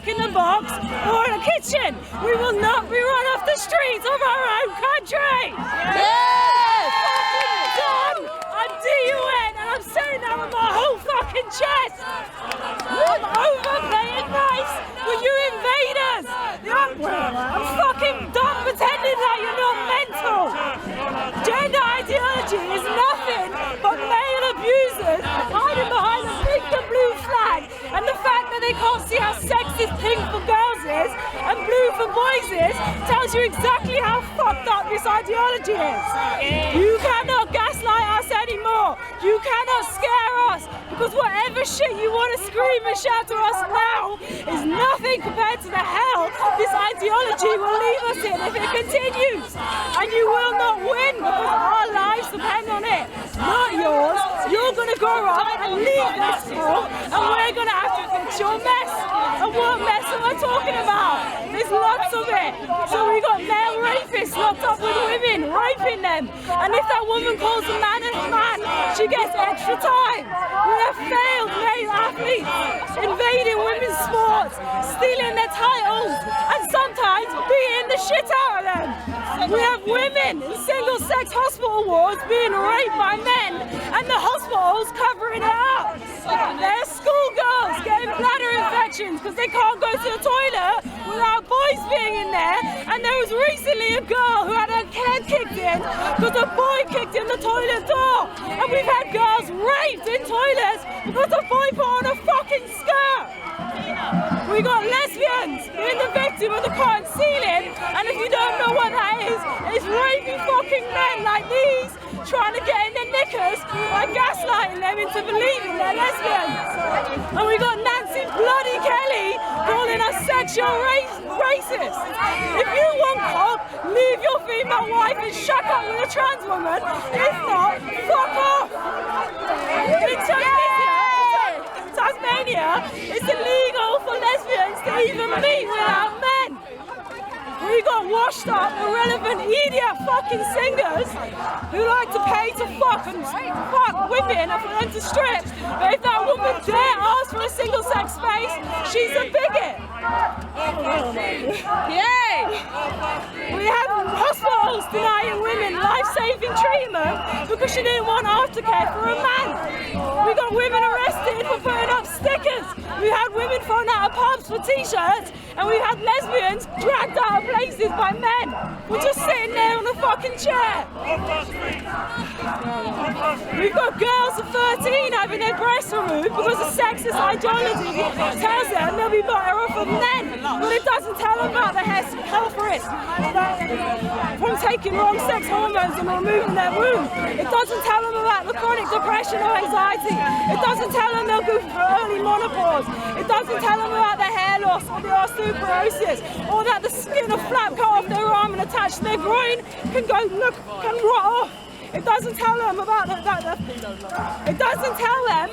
Jack in the Box or in a kitchen. We will not be run off the streets of our own country. Yes! Done. I'm DUN and I'm saying that with my whole fucking chest. I'm over playing nice with you invaders. I'm fucking done pretending that you're not mental. Gender ideology is nothing but male abusers hiding behind a pink and blue flag, and the fact that they can't see how sexist pink for girls is and blue for boys is tells you exactly how fucked up this ideology is. You cannot gaslight us anymore. You cannot scare us, because whatever shit you want to scream and shout to us now is nothing compared to the hell this ideology will leave us in if it continues. And you will not win, because our lives depend on it, not yours. You're going to grow up and leave this school, and we're going to have to fix your mess. And what mess am I talking about? There's lots of it. So we got male rapists locked up with women, raping them. And if that woman calls a man a man, she gets extra time. We have failed male athletes invading women's sports, stealing their titles, and sometimes beating the shit out of them. We have women in single-sex hospital wards being raped by men, and the hospitals covering it up. There's schoolgirls getting bladder infections because they can't go to the toilet without boys being in there. And there was recently a girl who had her head kicked in because a boy kicked in the toilet door. And we've had girls raped in toilets because a boy put on a fucking skirt. We got lesbians being the victim of the cotton ceiling, and if you don't know what that is, it's raping fucking men like these, trying to get in their knickers by gaslighting them into believing they're lesbians. And we got Nancy Bloody Kelly calling us sexual racist. If you want cock, leave your female wife and shut up with a trans woman. If not, fuck off. Tasmania, it's illegal for lesbians to even meet without men. We got washed up, irrelevant, idiot fucking singers who like to pay to fuck and fuck women and for them to strip. But if that woman dare ask for a single-sex space, she's a bigot. Yay! We have hospitals denying women life-saving treatment because she didn't want aftercare for a man. We got women arrested for putting up stickers. We had women thrown out of pubs for t-shirts, and we had lesbians dragged out of places by men. We're just sitting there on a fucking chair. We've got girls of 13 having their breasts removed because the sexist ideology tells them they'll be better off with men, but it doesn't tell them about the health risks from taking wrong sex hormones and removing their womb. It doesn't tell them about the chronic depression or anxiety. It doesn't tell them they'll go for early menopause. It doesn't tell them about the hair loss or the osteoporosis, or that the skin or flap cut off their arm and attached to their groin can rot off. It doesn't tell them about it doesn't tell them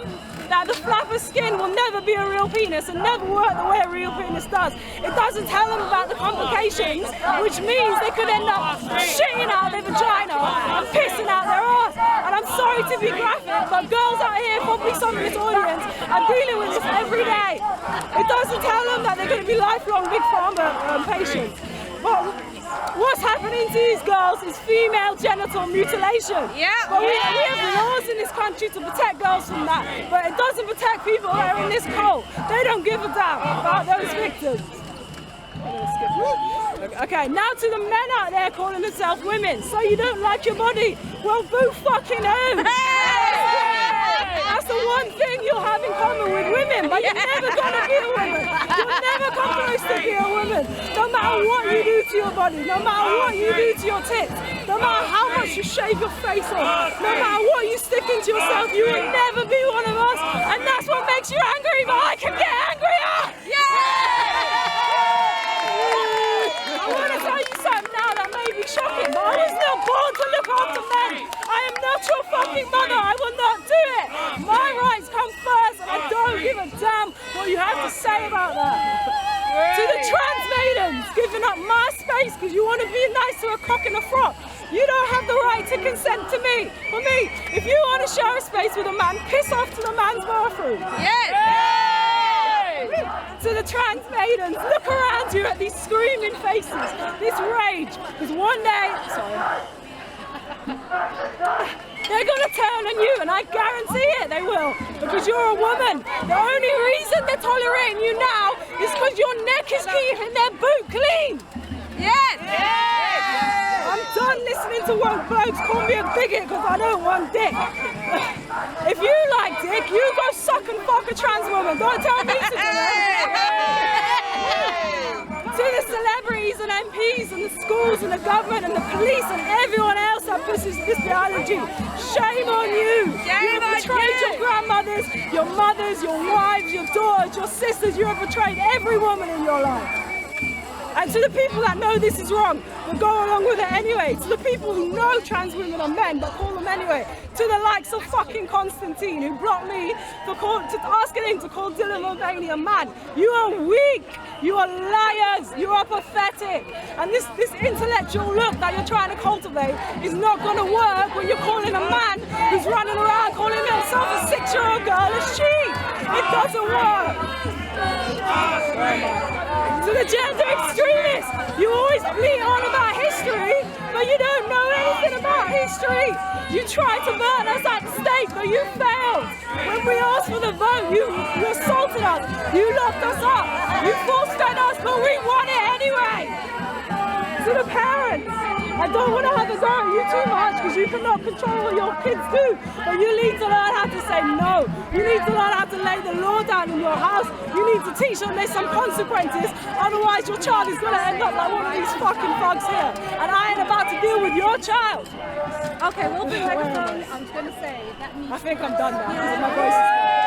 that the flap of skin will never be a real penis and never work the way a real penis does. It doesn't tell them about the complications, which means they could end up shitting out their vagina and pissing out their ass. And I'm sorry to be graphic, but girls out here, probably some of this audience, are dealing with this every day. It doesn't tell them that they're going to be lifelong big pharma patients. But what's happening to these girls is female genital mutilation. Yeah. But we have laws in this country to protect girls from that, but it doesn't protect people that are in this cult. They don't give a damn about those victims. Okay, now to the men out there calling themselves women. So you don't like your body? Well, boo fucking who? That's the one thing you'll have in common with women, but you're never gonna be a woman. You'll never come close to be a woman. No matter what you do to your body, no matter what you do to your tits, no matter how much you shave your face off, no matter what you stick into yourself, you will never be one of us. And that's what makes you angry, but I can get angrier! I want to tell you something now that may be shocking, but I was not born to look after men. I am not your fucking mother. I will not do it. My rights come first, and I don't give a damn what you have to say about that. To the trans maidens giving up my space because you want to be nice to a cock in a frock, you don't have the right to consent to me. For me, if you want to share a space with a man, piss off to the man's bathroom. Yes. To the trans maidens, look around you at these screaming faces, this rage, because one day, they're going to turn on you, and I guarantee it, they will, because you're a woman. The only reason they're tolerating you now is because your neck is keeping their boot clean. Yes! I'm done listening to woke blokes call me a bigot because I don't want dick. If you like dick, you go suck and fuck a trans woman. Don't tell me to do it. To the celebrities and MPs and the schools and the government and the police and everyone else that pushes this ideology, shame on you. You have betrayed your grandmothers, your mothers, your wives, your daughters, your sisters. You have betrayed every woman in your life. And to the people that know this is wrong, but go along with it anyway. To the people who know trans women are men, but call them anyway. To the likes of fucking Constantine, who blocked me for asking him to call Dylan Mulvaney a man. You are weak. You are liars. You are pathetic. And this intellectual look that you're trying to cultivate is not going to work when you're calling a man who's running around calling himself a 6-year-old girl a she. It doesn't work. To the gender extremists, you always bleat on about history, but you don't know anything about history. You tried to burn us at the stake, but you failed. When we asked for the vote, you assaulted us, you locked us up, you force-fed us, but we won it anyway. To the parents, I don't want to have a go at you too much because you cannot control what your kids do, but you need to learn how to say no. You need to learn how to lay the law down in your house. You need to teach them there's some consequences, otherwise your child is going to end up like one of these fucking thugs here. And I ain't about to deal with your child. Okay, we'll be right back. I was going to say, that means... I think I'm done now. My voice is...